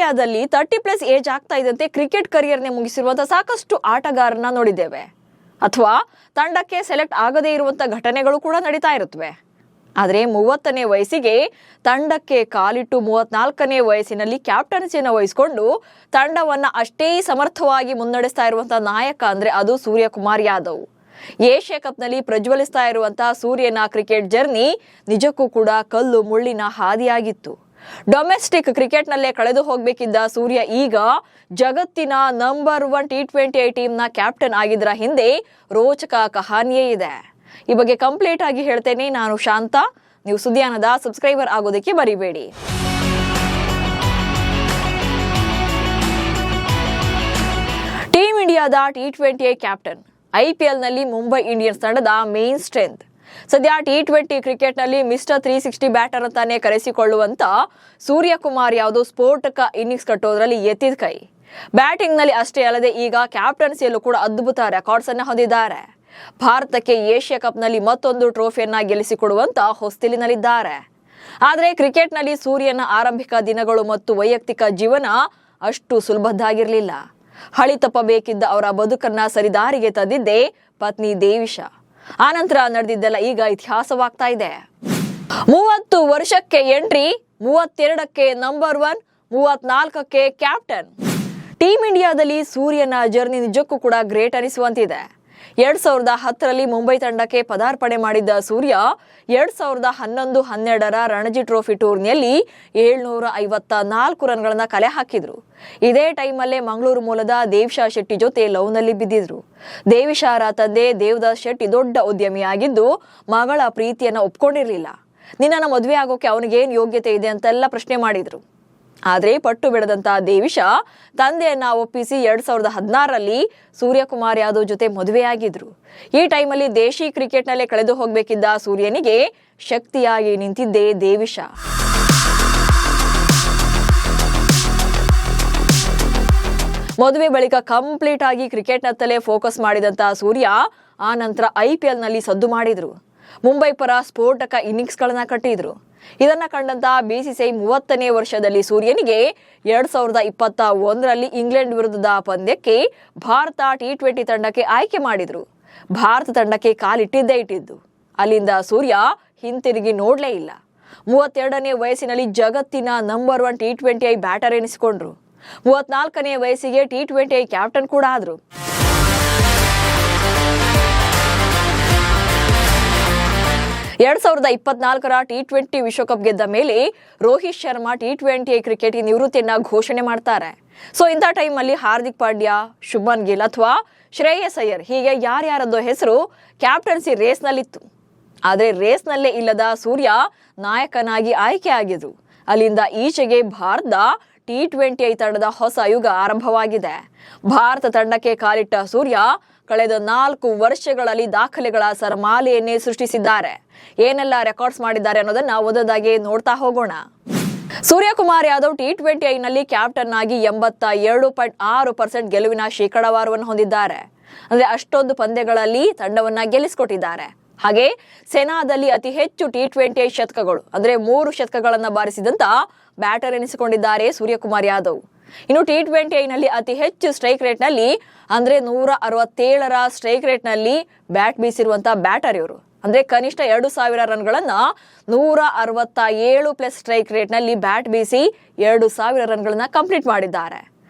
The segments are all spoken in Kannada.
ಇಂಡಿಯಾದಲ್ಲಿ 30+ ಏಜ್ ಆಗ್ತಾ ಇದ್ದಂತೆ ಕ್ರಿಕೆಟ್ ಕರಿಯರ್ನೇ ಮುಗಿಸಿರುವಂತಹ ಸಾಕಷ್ಟು ಆಟಗಾರರನ್ನ ನೋಡಿದ್ದೇವೆ. ಅಥವಾ ತಂಡಕ್ಕೆ ಸೆಲೆಕ್ಟ್ ಆಗದೇ ಇರುವಂತಹ ಘಟನೆಗಳು ಕೂಡ ನಡೀತಾ ಇರುತ್ತವೆ. ಆದರೆ 30ನೇ ವಯಸ್ಸಿಗೆ ತಂಡಕ್ಕೆ ಕಾಲಿಟ್ಟು 34ನೇ ವಯಸ್ಸಿನಲ್ಲಿ ಕ್ಯಾಪ್ಟನ್ಸಿಯನ್ನು ವಹಿಸಿಕೊಂಡು ತಂಡವನ್ನ ಅಷ್ಟೇ ಸಮರ್ಥವಾಗಿ ಮುನ್ನಡೆಸ್ತಾ ಇರುವಂತಹ ನಾಯಕ ಅಂದ್ರೆ ಅದು ಸೂರ್ಯಕುಮಾರ್ ಯಾದವ್. ಏಷ್ಯಾ ಕಪ್ನಲ್ಲಿ ಪ್ರಜ್ವಲಿಸ್ತಾ ಇರುವಂತಹ ಸೂರ್ಯನ ಕ್ರಿಕೆಟ್ ಜರ್ನಿ ನಿಜಕ್ಕೂ ಕೂಡ ಕಲ್ಲು ಮುಳ್ಳಿನ ಹಾದಿಯಾಗಿತ್ತು. ಡೊಮೆಸ್ಟಿಕ್ ಕ್ರಿಕೆಟ್ನಲ್ಲೇ ಕಳೆದು ಹೋಗಬೇಕಿದ್ದ ಸೂರ್ಯ ಈಗ ಜಗತ್ತಿನ ನಂಬರ್ 1 T20 ಟೀಮ್ನ ಕ್ಯಾಪ್ಟನ್ ಆಗಿದ್ದರ ಹಿಂದೆ ರೋಚಕ ಕಹಾನಿಯೇ ಇದೆ. ಈ ಬಗ್ಗೆ ಕಂಪ್ಲೀಟ್ ಆಗಿ ಹೇಳ್ತೇನೆ. ನಾನು ಶಾಂತ. ನೀವು ಸುದ್ದಿಯಾನದ ಸಬ್ಸ್ಕ್ರೈಬರ್ ಆಗೋದಕ್ಕೆ ಮರಿಬೇಡಿ. ಟೀಮ್ ಇಂಡಿಯಾದ T20 ಕ್ಯಾಪ್ಟನ್, IPL ನಲ್ಲಿ ಮುಂಬೈ ಇಂಡಿಯನ್ಸ್ ತಂಡದ ಮೇನ್ ಸ್ಟ್ರೆಂತ್. ಸದ್ಯ T20 ಕ್ರಿಕೆಟ್ನಲ್ಲಿ ಮಿಸ್ಟರ್ 360 ಬ್ಯಾಟರ್ ಅಂತಾನೆ ಕರೆಸಿಕೊಳ್ಳುವಂತ ಸೂರ್ಯಕುಮಾರ್ ಯಾದವ್ ಸ್ಫೋಟಕ ಇನ್ನಿಂಗ್ಸ್ ಕಟ್ಟೋದ್ರಲ್ಲಿ ಎತ್ತಿದ ಕೈ. ಬ್ಯಾಟಿಂಗ್ ನಲ್ಲಿ ಅಷ್ಟೇ ಅಲ್ಲದೆ ಈಗ ಕ್ಯಾಪ್ಟನ್ಸಿಯಲ್ಲೂ ಕೂಡ ಅದ್ಭುತ ರೆಕಾರ್ಡ್ಸ್ ಅನ್ನ ಹೊಂದಿದ್ದಾರೆ. ಭಾರತಕ್ಕೆ ಏಷ್ಯಾ ಕಪ್ನಲ್ಲಿ ಮತ್ತೊಂದು ಟ್ರೋಫಿಯನ್ನ ಗೆಲ್ಲಿಸಿಕೊಡುವಂತ ಹೊಸ್ತಿಲಿನಲ್ಲಿದ್ದಾರೆ. ಆದರೆ ಕ್ರಿಕೆಟ್ನಲ್ಲಿ ಸೂರ್ಯನ ಆರಂಭಿಕ ದಿನಗಳು ಮತ್ತು ವೈಯಕ್ತಿಕ ಜೀವನ ಅಷ್ಟು ಸುಲಭದ್ದಾಗಿರಲಿಲ್ಲ. ಹಳಿ ತಪ್ಪಬೇಕಿದ್ದ ಅವರ ಬದುಕನ್ನ ಸರಿದಾರಿಗೆ ತಂದಿದ್ದೇ ಪತ್ನಿ ದೇವಿಶಾ. ಆನಂತರ ನಡೆದಿದ್ದೆಲ್ಲ ಈಗ ಇತಿಹಾಸವಾಗ್ತಾ ಇದೆ. 30 ವರ್ಷಕ್ಕೆ ಎಂಟ್ರಿ, 32ಕ್ಕೆ ನಂಬರ್ 1, 34ಕ್ಕೆ ಕ್ಯಾಪ್ಟನ್. ಟೀಮ್ ಇಂಡಿಯಾದಲ್ಲಿ ಸೂರ್ಯನ ಜರ್ನಿ ನಿಜಕ್ಕೂ ಕೂಡ ಗ್ರೇಟ್ ಅನಿಸುವಂತಿದೆ. 2010ರಲ್ಲಿ ಮುಂಬೈ ತಂಡಕ್ಕೆ ಪದಾರ್ಪಣೆ ಮಾಡಿದ್ದ ಸೂರ್ಯ 2011-12ರ ರಣಜಿ ಟ್ರೋಫಿ ಟೂರ್ನಿಯಲ್ಲಿ 754 ರನ್ಗಳನ್ನ ಕಲೆ ಹಾಕಿದ್ರು. ಇದೇ ಟೈಮಲ್ಲೇ ಮಂಗಳೂರು ಮೂಲದ ದೇವಿಶಾ ಶೆಟ್ಟಿ ಜೊತೆ ಲವ್ನಲ್ಲಿ ಬಿದ್ದಿದ್ರು. ದೇವಿಶಾರ ತಂದೆ ದೇವದಾಸ್ ಶೆಟ್ಟಿ ದೊಡ್ಡ ಉದ್ಯಮಿಯಾಗಿದ್ದು ಮಗಳ ಪ್ರೀತಿಯನ್ನ ಒಪ್ಕೊಂಡಿರ್ಲಿಲ್ಲ. ನಿನ್ನನ್ನ ಮದುವೆ ಆಗೋಕೆ ಅವನಿಗೇನ್ ಯೋಗ್ಯತೆ ಇದೆ ಅಂತೆಲ್ಲ ಪ್ರಶ್ನೆ ಮಾಡಿದ್ರು. ಆದ್ರೆ ಪಟ್ಟು ಬಿಡದಂತ ದೇವಿಶಾ ತಂದೆಯನ್ನ ಒಪ್ಪಿಸಿ 2016ರಲ್ಲಿ ಸೂರ್ಯಕುಮಾರ್ ಯಾದವ್ ಜೊತೆ ಮದುವೆಯಾಗಿದ್ರು. ಈ ಟೈಮಲ್ಲಿ ದೇಶಿ ಕ್ರಿಕೆಟ್ನಲ್ಲೇ ಕಳೆದು ಹೋಗ್ಬೇಕಿದ್ದ ಸೂರ್ಯನಿಗೆ ಶಕ್ತಿಯಾಗಿ ನಿಂತಿದ್ದೇ ದೇವಿಶಾ. ಮದುವೆ ಬಳಿಕ ಕಂಪ್ಲೀಟ್ ಆಗಿ ಕ್ರಿಕೆಟ್ನತ್ತಲೇ ಫೋಕಸ್ ಮಾಡಿದಂತ ಸೂರ್ಯ ಆ ನಂತರ IPL ನಲ್ಲಿ ಸದ್ದು ಮಾಡಿದ್ರು. ಮುಂಬೈ ಪರ ಸ್ಫೋಟಕ ಇನ್ನಿಂಗ್ಸ್ ಗಳನ್ನ ಕಟ್ಟಿದ್ರು. ಇದನ್ನ ಕಂಡಂತ BCCI 30ನೇ ವರ್ಷದಲ್ಲಿ ಸೂರ್ಯನಿಗೆ 2021ರಲ್ಲಿ ಇಂಗ್ಲೆಂಡ್ ವಿರುದ್ಧದ ಪಂದ್ಯಕ್ಕೆ ಭಾರತ T20 ತಂಡಕ್ಕೆ ಆಯ್ಕೆ ಮಾಡಿದ್ರು. ಭಾರತ ತಂಡಕ್ಕೆ ಕಾಲಿಟ್ಟಿದ್ದು. ಅಲ್ಲಿಂದ ಸೂರ್ಯ ಹಿಂತಿರುಗಿ ನೋಡ್ಲೇ ಇಲ್ಲ. 32ನೇ ವಯಸ್ಸಿನಲ್ಲಿ ಜಗತ್ತಿನ ನಂಬರ್ 1 T20 ಬ್ಯಾಟರ್ ಎನಿಸಿಕೊಂಡ್ರು. 34ನೇ ವಯಸ್ಸಿಗೆ T20 ಕ್ಯಾಪ್ಟನ್ ಕೂಡ ಆದ್ರು. 2024ರ T20 ವಿಶ್ವಕಪ್ ಗೆದ್ದ ಮೇಲೆ ರೋಹಿತ್ ಶರ್ಮಾ T20 ಕ್ರಿಕೆಟ್ ನಿವೃತ್ತಿಯನ್ನ ಘೋಷಣೆ ಮಾಡ್ತಾರೆ. ಸೊ ಇಂಥ ಟೈಮಲ್ಲಿ ಹಾರ್ದಿಕ್ ಪಾಂಡ್ಯ, ಶುಭ್ಮನ್ ಗಿಲ್ ಅಥವಾ ಶ್ರೇಯಸ್ ಅಯ್ಯರ್ ಹೀಗೆ ಯಾರ್ಯಾರದ್ದೋ ಹೆಸರು ಕ್ಯಾಪ್ಟನ್ಸಿ ರೇಸ್ನಲ್ಲಿತ್ತು. ಆದರೆ ರೇಸ್ನಲ್ಲೇ ಇಲ್ಲದ ಸೂರ್ಯ ನಾಯಕನಾಗಿ ಆಯ್ಕೆ ಆಗಿದ್ರು. ಅಲ್ಲಿಂದ ಈಚೆಗೆ ಭಾರತ T20 ತಂಡದ ಹೊಸ ಯುಗ ಆರಂಭವಾಗಿದೆ. ಭಾರತ ತಂಡಕ್ಕೆ ಕಾಲಿಟ್ಟ ಸೂರ್ಯ ಕಳೆದ 4 ವರ್ಷಗಳಲ್ಲಿ ದಾಖಲೆಗಳ ಸರಮಾಲೆಯನ್ನೇ ಸೃಷ್ಟಿಸಿದ್ದಾರೆ. ಏನೆಲ್ಲ ರೆಕಾರ್ಡ್ಸ್ ಮಾಡಿದ್ದಾರೆ ಅನ್ನೋದನ್ನ ಒಂದೊಂದಾಗಿ ನೋಡ್ತಾ ಹೋಗೋಣ. ಸೂರ್ಯಕುಮಾರ್ ಯಾದವ್ T20ನಲ್ಲಿ ಕ್ಯಾಪ್ಟನ್ ಆಗಿ 82.6% ಗೆಲುವಿನ ಶೇಕಡಾವಾರವನ್ನು ಹೊಂದಿದ್ದಾರೆ. ಅಂದ್ರೆ ಅಷ್ಟೊಂದು ಪಂದ್ಯಗಳಲ್ಲಿ ತಂಡವನ್ನ ಗೆಲ್ಲಿಸಿಕೊಟ್ಟಿದ್ದಾರೆ. ಹಾಗೆ ಸೇನಾದಲ್ಲಿ ಅತಿ ಹೆಚ್ಚು T20 ಶತಕಗಳು ಅಂದ್ರೆ 3 ಶತಕಗಳನ್ನ ಬಾರಿಸಿದಂತ ಬ್ಯಾಟರ್ ಎನಿಸಿಕೊಂಡಿದ್ದಾರೆ ಸೂರ್ಯಕುಮಾರ್ ಯಾದವ್. ಇನ್ನು T20ನಲ್ಲಿ ಅತಿ ಹೆಚ್ಚು ಸ್ಟ್ರೈಕ್ ರೇಟ್ ನಲ್ಲಿ ಅಂದ್ರೆ 167ರ ಸ್ಟ್ರೈಕ್ ರೇಟ್ ನಲ್ಲಿ ಬ್ಯಾಟ್ ಬೀಸಿರುವಂತಹ ಬ್ಯಾಟರ್ ಇವರು. ಅಂದ್ರೆ ಕನಿಷ್ಠ 2000 ರನ್ಗಳನ್ನ 167+ ಸ್ಟ್ರೈಕ್ ರೇಟ್ ನಲ್ಲಿ ಬ್ಯಾಟ್ ಬೀಸಿ 2000 ರನ್ಗಳನ್ನ ಕಂಪ್ಲೀಟ್ ಮಾಡಿದ್ದಾರೆ.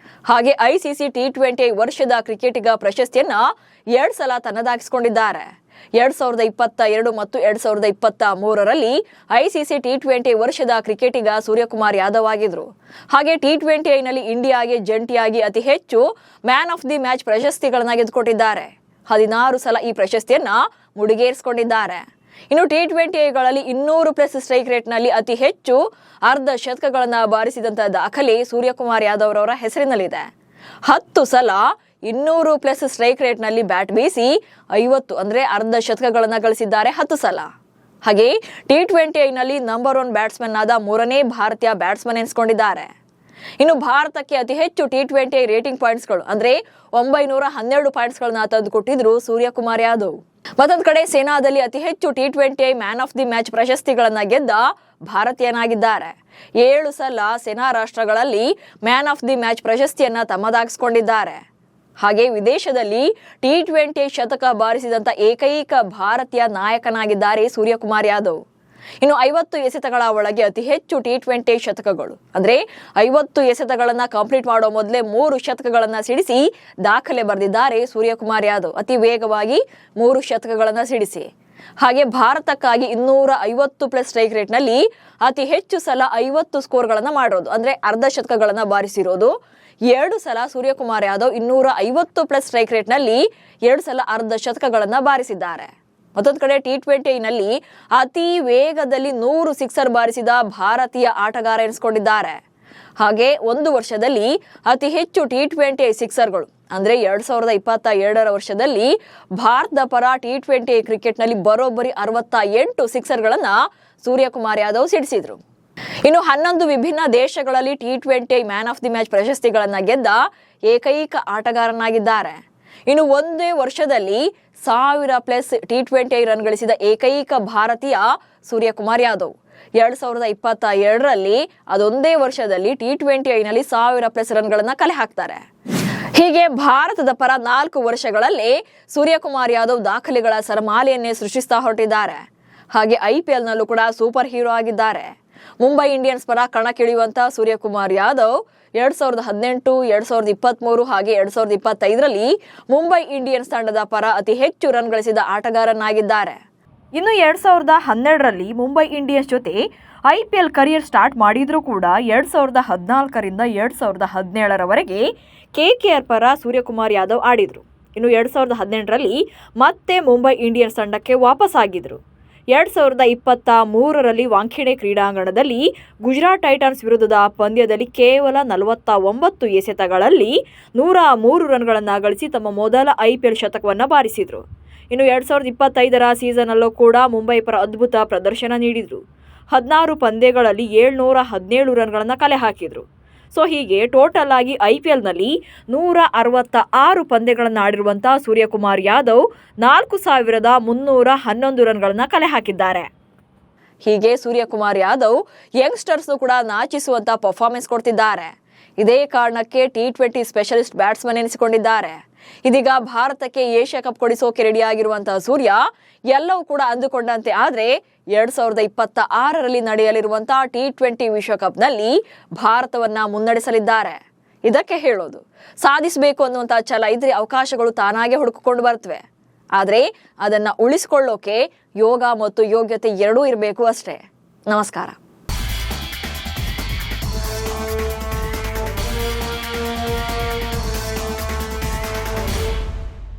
ಹಾಗೆ ICC T20 ವರ್ಷದ ಕ್ರಿಕೆಟಿಗ ಪ್ರಶಸ್ತಿಯನ್ನ 2 ಸಲ ತನ್ನದಾಗಿಸಿಕೊಂಡಿದ್ದಾರೆ. 2022 ಮತ್ತು 2023ರಲ್ಲಿ ICC T20 ವರ್ಷದ ಕ್ರಿಕೆಟಿಗ ಸೂರ್ಯಕುಮಾರ್ ಯಾದವ್ ಆಗಿದ್ರು. ಹಾಗೆ T20ನಲ್ಲಿ ಇಂಡಿಯಾಗೆ ಜಂಟಿಯಾಗಿ ಅತಿ ಹೆಚ್ಚು ಮ್ಯಾನ್ ಆಫ್ ದಿ ಮ್ಯಾಚ್ ಪ್ರಶಸ್ತಿಗಳನ್ನ ಗೆದ್ದುಕೊಟ್ಟಿದ್ದಾರೆ. 16 ಸಲ ಈ ಪ್ರಶಸ್ತಿಯನ್ನ ಮುಡಿಗೇರಿಸಿಕೊಂಡಿದ್ದಾರೆ. ಇನ್ನು T20ಗಳಲ್ಲಿ 200+ ಸ್ಟ್ರೈಕ್ ರೇಟ್ ನಲ್ಲಿ ಅತಿ ಹೆಚ್ಚು ಅರ್ಧ ಶತಕಗಳನ್ನ ಬಾರಿಸಿದಂತ ದಾಖಲೆ ಸೂರ್ಯಕುಮಾರ್ ಯಾದವ್ ಅವರ ಹೆಸರಿನಲ್ಲಿದೆ. 10 ಸಲ 200+ ಸ್ಟ್ರೈಕ್ ರೇಟ್ ನಲ್ಲಿ ಬ್ಯಾಟ್ ಬೀಸಿ 50 ಅಂದ್ರೆ ಅರ್ಧ ಶತಕಗಳನ್ನ ಗಳಿಸಿದ್ದಾರೆ 10 ಸಲ. ಹಾಗೆ T20ನಲ್ಲಿ ನಂಬರ್ 1 ಬ್ಯಾಟ್ಸ್ಮನ್ ಆದ 3ನೇ ಭಾರತೀಯ ಬ್ಯಾಟ್ಸ್ಮನ್ ಎನಿಸಿಕೊಂಡಿದ್ದಾರೆ. ಇನ್ನು ಭಾರತಕ್ಕೆ ಅತಿ ಹೆಚ್ಚು T20 ರೇಟಿಂಗ್ ಪಾಯಿಂಟ್ಸ್ಗಳು ಅಂದ್ರೆ 912 ಪಾಯಿಂಟ್ಸ್ಗಳನ್ನ ತಂದುಕೊಟ್ಟಿದ್ರು ಸೂರ್ಯಕುಮಾರ್ ಯಾದವ್. ಮತ್ತೊಂದು ಕಡೆ ಸೇನಾದಲ್ಲಿ ಅತಿ ಹೆಚ್ಚು T20 man of the match ಪ್ರಶಸ್ತಿಗಳನ್ನ ಗೆದ್ದ ಭಾರತೀಯನಾಗಿದ್ದಾರೆ. 7 ಸಲ ಸೇನಾ ರಾಷ್ಟ್ರಗಳಲ್ಲಿ ಮ್ಯಾನ್ ಆಫ್ ದಿ ಮ್ಯಾಚ್ ಪ್ರಶಸ್ತಿಯನ್ನ ತಮ್ಮದಾಗಿಸಿಕೊಂಡಿದ್ದಾರೆ. ಹಾಗೆ ವಿದೇಶದಲ್ಲಿ T20 ಶತಕ ಬಾರಿಸಿದಂತ ಏಕೈಕ ಭಾರತೀಯ ನಾಯಕನಾಗಿದ್ದಾರೆ ಸೂರ್ಯಕುಮಾರ್ ಯಾದವ್. ಇನ್ನು 50 ಎಸೆತಗಳ ಒಳಗೆ ಅತಿ ಹೆಚ್ಚು T20 ಶತಕಗಳು ಅಂದ್ರೆ 50 ಎಸೆತಗಳನ್ನ ಕಂಪ್ಲೀಟ್ ಮಾಡೋ ಮೊದಲೇ 3 ಶತಕಗಳನ್ನ ಸಿಡಿಸಿ ದಾಖಲೆ ಬರೆದಿದ್ದಾರೆ ಸೂರ್ಯಕುಮಾರ್ ಯಾದವ್. ಅತಿ ವೇಗವಾಗಿ 3 ಶತಕಗಳನ್ನ ಸಿಡಿಸಿ. ಹಾಗೆ ಭಾರತಕ್ಕಾಗಿ 250+ ಸ್ಟ್ರೈಕ್ ರೇಟ್ ನಲ್ಲಿ ಅತಿ ಹೆಚ್ಚು ಸಲ 50 ಸ್ಕೋರ್ಗಳನ್ನ ಮಾಡಿರೋದು ಅಂದ್ರೆ ಅರ್ಧ ಶತಕಗಳನ್ನ ಬಾರಿಸಿರೋದು. 2 ಸಲ ಸೂರ್ಯಕುಮಾರ್ ಯಾದವ್ 250+ ಸ್ಟ್ರೈಕ್ ರೇಟ್ ನಲ್ಲಿ 2 ಸಲ ಅರ್ಧ ಶತಕಗಳನ್ನ ಬಾರಿಸಿದ್ದಾರೆ. ಮತ್ತೊಂದು ಕಡೆ T20 ನಲ್ಲಿ ಅತಿ ವೇಗದಲ್ಲಿ 100 ಸಿಕ್ಸರ್ ಬಾರಿಸಿದ ಭಾರತೀಯ ಆಟಗಾರ ಎನಿಸಿಕೊಂಡಿದ್ದಾರೆ. ಹಾಗೆ ಒಂದು ವರ್ಷದಲ್ಲಿ ಅತಿ ಹೆಚ್ಚು T20 ಸಿಕ್ಸರ್ಗಳು ಅಂದ್ರೆ 2022ರ ವರ್ಷದಲ್ಲಿ ಭಾರತದ ಪರ T20 ಕ್ರಿಕೆಟ್ ನಲ್ಲಿ ಬರೋಬ್ಬರಿ 68 ಸಿಕ್ಸರ್ಗಳನ್ನ ಸೂರ್ಯಕುಮಾರ್ ಯಾದವ್ ಸಿಡಿಸಿದ್ರು. ಇನ್ನು 11 ವಿಭಿನ್ನ ದೇಶಗಳಲ್ಲಿ T20 man of the match ಪ್ರಶಸ್ತಿಗಳನ್ನ ಗೆದ್ದ ಏಕೈಕ ಆಟಗಾರನಾಗಿದ್ದಾರೆ. ಇನ್ನು ಒಂದೇ ವರ್ಷದಲ್ಲಿ 1000+ T20 ರನ್ ಗಳಿಸಿದ ಏಕೈಕ ಭಾರತೀಯ ಸೂರ್ಯಕುಮಾರ್ ಯಾದವ್. 2022ರಲ್ಲಿ ಅದೊಂದೇ ವರ್ಷದಲ್ಲಿ T20 ನಲ್ಲಿ 1000+ ರನ್ಗಳನ್ನ ಕಲೆ ಹಾಕ್ತಾರೆ. ಹೀಗೆ ಭಾರತದ ಪರ 4 ವರ್ಷಗಳಲ್ಲಿ ಸೂರ್ಯಕುಮಾರ್ ಯಾದವ್ ದಾಖಲೆಗಳ ಸರಮಾಲೆಯನ್ನೇ ಸೃಷ್ಟಿಸ್ತಾ ಹೊರಟಿದ್ದಾರೆ. ಹಾಗೆ IPL ನಲ್ಲೂ ಕೂಡ ಸೂಪರ್ ಹೀರೋ ಆಗಿದ್ದಾರೆ. ಮುಂಬೈ ಇಂಡಿಯನ್ಸ್ ಪರ ಕಣಕ್ಕಿಳಿಯುವಂತ ಸೂರ್ಯಕುಮಾರ್ ಯಾದವ್ 2018, 2023 ಹಾಗೆ 2025ರಲ್ಲಿ ಮುಂಬೈ ಇಂಡಿಯನ್ಸ್ ತಂಡದ ಪರ ಅತಿ ಹೆಚ್ಚು ರನ್ ಗಳಿಸಿದ ಆಟಗಾರನಾಗಿದ್ದಾರೆ. ಇನ್ನು 2012ರಲ್ಲಿ ಮುಂಬೈ ಇಂಡಿಯನ್ಸ್ ಜೊತೆ IPL ಕರಿಯರ್ ಸ್ಟಾರ್ಟ್ ಮಾಡಿದ್ರೂ ಕೂಡ 2014ರಿಂದ 2017ರವರೆಗೆ KKR ಪರ ಸೂರ್ಯಕುಮಾರ್ ಯಾದವ್ ಆಡಿದ್ರು. ಇನ್ನು 2018ರಲ್ಲಿ ಮತ್ತೆ ಮುಂಬೈ ಇಂಡಿಯನ್ಸ್ ತಂಡಕ್ಕೆ ವಾಪಸ್ ಆಗಿದ್ರು. 2023ರಲ್ಲಿ ವಾಂಖೇಡೆ ಕ್ರೀಡಾಂಗಣದಲ್ಲಿ ಗುಜರಾತ್ ಟೈಟನ್ಸ್ ವಿರುದ್ಧದ ಪಂದ್ಯದಲ್ಲಿ ಕೇವಲ 49 ಎಸೆತಗಳಲ್ಲಿ 103 ರನ್ಗಳನ್ನು ಗಳಿಸಿ ತಮ್ಮ ಮೊದಲ IPL ಶತಕವನ್ನು ಬಾರಿಸಿದರು. ಇನ್ನು 2025ರ ಸೀಸನಲ್ಲೂ ಕೂಡ ಮುಂಬೈ ಪರ ಅದ್ಭುತ ಪ್ರದರ್ಶನ ನೀಡಿದರು. 16 ಪಂದ್ಯಗಳಲ್ಲಿ 717 ರನ್ಗಳನ್ನು ಕಲೆ ಹಾಕಿದರು. ಸೊ ಹೀಗೆ ಟೋಟಲ್ ಆಗಿ IPLನಲ್ಲಿ 166 ಪಂದ್ಯಗಳನ್ನು ಆಡಿರುವಂಥ ಸೂರ್ಯಕುಮಾರ್ ಯಾದವ್ 4311 ರನ್ಗಳನ್ನು ಕಲೆ ಹಾಕಿದ್ದಾರೆ. ಹೀಗೆ ಸೂರ್ಯಕುಮಾರ್ ಯಾದವ್ ಯಂಗ್ಸ್ಟರ್ಸ್ನು ಕೂಡ ನಾಚಿಸುವಂತ ಪರ್ಫಾರ್ಮೆನ್ಸ್ ಕೊಡ್ತಿದ್ದಾರೆ. ಇದೇ ಕಾರಣಕ್ಕೆ T20 ಸ್ಪೆಷಲಿಸ್ಟ್ ಬ್ಯಾಟ್ಸ್ಮನ್ ಎನಿಸಿಕೊಂಡಿದ್ದಾರೆ. ಇದೀಗ ಭಾರತಕ್ಕೆ ಏಷ್ಯಾ ಕಪ್ ಕೊಡಿಸೋಕೆ ರೆಡಿಯಾಗಿರುವಂತಹ ಸೂರ್ಯ ಎಲ್ಲವೂ ಕೂಡ ಅಂದುಕೊಂಡಂತೆ ಆದ್ರೆ 2026ರಲ್ಲಿ ನಡೆಯಲಿರುವಂತಹ T20 ವಿಶ್ವಕಪ್ನಲ್ಲಿ ಭಾರತವನ್ನ ಮುನ್ನಡೆಸಲಿದ್ದಾರೆ. ಇದಕ್ಕೆ ಹೇಳೋದು ಸಾಧಿಸಬೇಕು ಅನ್ನುವಂಥ ಛಲ ಇದ್ರೆ ಅವಕಾಶಗಳು ತಾನಾಗೆ ಹುಡುಕಿಕೊಂಡು ಬರ್ತವೆ. ಆದ್ರೆ ಅದನ್ನ ಉಳಿಸಿಕೊಳ್ಳೋಕೆ ಯೋಗ ಮತ್ತು ಯೋಗ್ಯತೆ ಎರಡೂ ಇರಬೇಕು ಅಷ್ಟೇ. ನಮಸ್ಕಾರ.